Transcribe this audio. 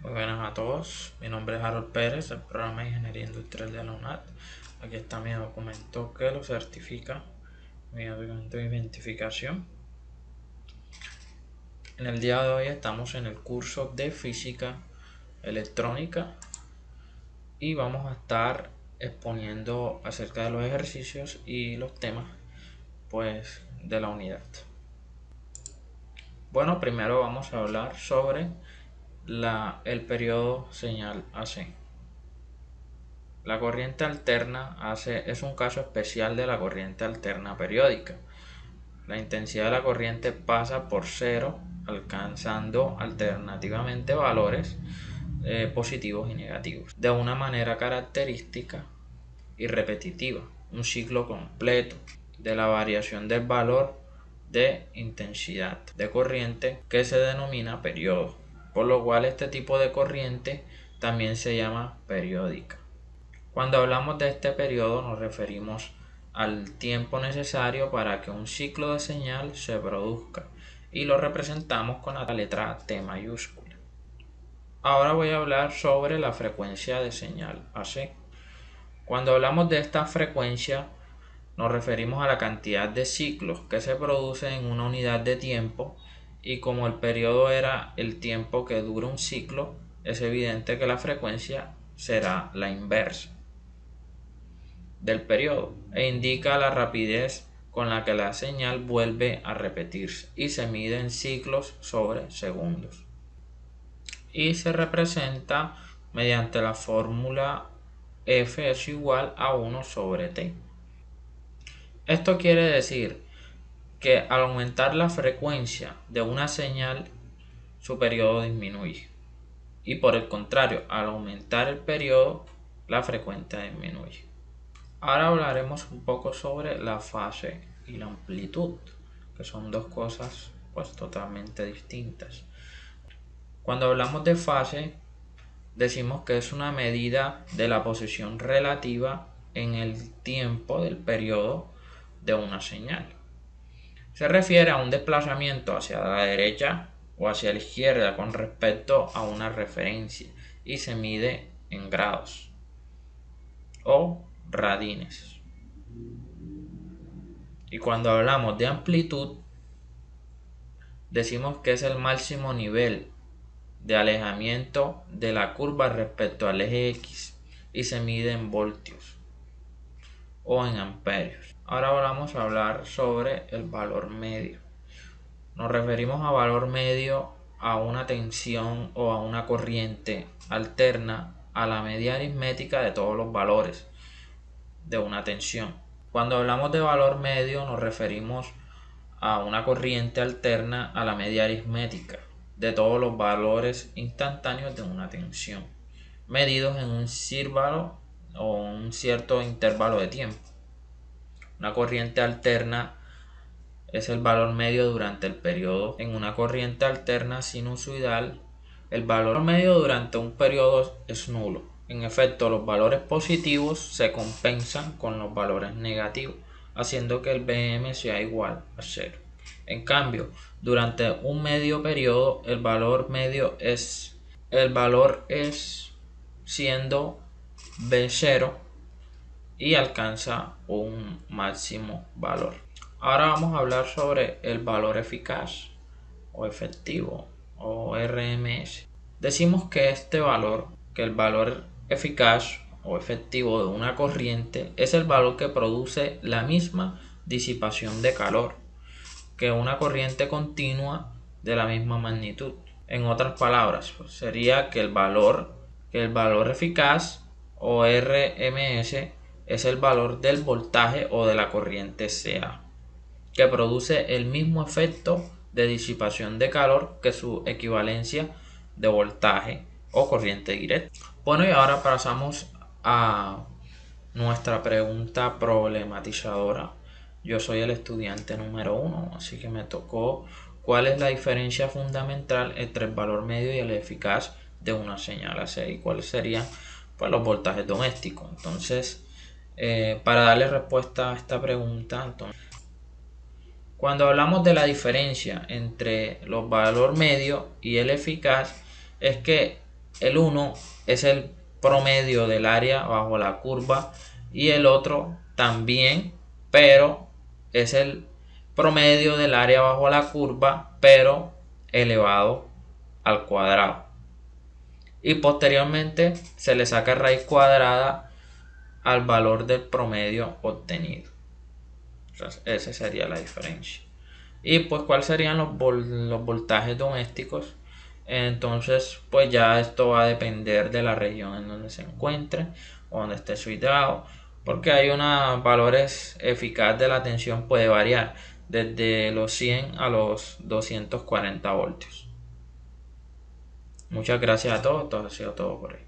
Muy buenas a todos, mi nombre es Harold Pérez, del programa de Ingeniería Industrial de la UNAD. Aquí está mi documento que lo certifica, mi documento de identificación. En el día de hoy estamos en el curso de Física Electrónica y vamos a estar exponiendo acerca de los ejercicios y los temas de la unidad. Bueno, primero vamos a hablar sobre el periodo señal AC. La corriente alterna AC es un caso especial de la corriente alterna periódica. La intensidad de la corriente pasa por cero, alcanzando alternativamente valores positivos y negativos, de una manera característica y repetitiva, un ciclo completo de la variación del valor de intensidad de corriente que se denomina periodo, por lo cual este tipo de corriente también se llama periódica. Cuando hablamos de este periodo nos referimos al tiempo necesario para que un ciclo de señal se produzca y lo representamos con la letra T mayúscula. Ahora voy a hablar sobre la frecuencia de señal AC. Cuando hablamos de esta frecuencia nos referimos a la cantidad de ciclos que se producen en una unidad de tiempo, y como el periodo era el tiempo que dura un ciclo, es evidente que la frecuencia será la inversa del periodo e indica la rapidez con la que la señal vuelve a repetirse y se mide en ciclos sobre segundos y se representa mediante la fórmula F es igual a 1 sobre T. Esto quiere decir que al aumentar la frecuencia de una señal su periodo disminuye, y por el contrario, al aumentar el periodo la frecuencia disminuye. Ahora hablaremos un poco sobre la fase y la amplitud, que son dos cosas totalmente distintas. Cuando hablamos de fase, decimos que es una medida de la posición relativa en el tiempo del periodo de una señal. Se refiere a un desplazamiento hacia la derecha o hacia la izquierda con respecto a una referencia y se mide en grados o radines. Y cuando hablamos de amplitud, decimos que es el máximo nivel de alejamiento de la curva respecto al eje X y se mide en voltios o en amperios. Ahora vamos a hablar sobre el valor medio. Nos referimos a valor medio a una tensión o a una corriente alterna a la media aritmética de todos los valores de una tensión. Cuando hablamos de valor medio nos referimos a una corriente alterna a la media aritmética de todos los valores instantáneos de una tensión, medidos en un intervalo o un cierto intervalo de tiempo. Una corriente alterna es el valor medio durante el periodo. En una corriente alterna sinusoidal, el valor medio durante un periodo es nulo. En efecto, los valores positivos se compensan con los valores negativos, haciendo que el Bm sea igual a 0. En cambio, durante un medio periodo, el valor es siendo B0 y alcanza un máximo valor. Ahora vamos a hablar sobre el valor eficaz o efectivo o RMS. Decimos que el valor eficaz o efectivo de una corriente es el valor que produce la misma disipación de calor que una corriente continua de la misma magnitud. En otras palabras, sería que el valor eficaz o RMS es el valor del voltaje o de la corriente CA, que produce el mismo efecto de disipación de calor que su equivalencia de voltaje o corriente directa. Bueno, y ahora pasamos a nuestra pregunta problematizadora. Yo soy el estudiante número 1, así que me tocó cuál es la diferencia fundamental entre el valor medio y el eficaz de una señal AC y cuáles serían los voltajes domésticos. Entonces, para darle respuesta a esta pregunta, cuando hablamos de la diferencia entre los valor medio y el eficaz, es que El uno es el promedio del área bajo la curva y el otro también, pero es el promedio del área bajo la curva, pero elevado al cuadrado. Y posteriormente se le saca raíz cuadrada al valor del promedio obtenido. Entonces, esa sería la diferencia. Y pues cuáles serían los voltajes domésticos. Entonces pues ya esto va a depender de la región en donde se encuentre o donde esté situado, porque hay unos valores eficaz de la tensión, puede variar desde los 100 a los 240 voltios. Muchas gracias a todos, esto ha sido todo por hoy.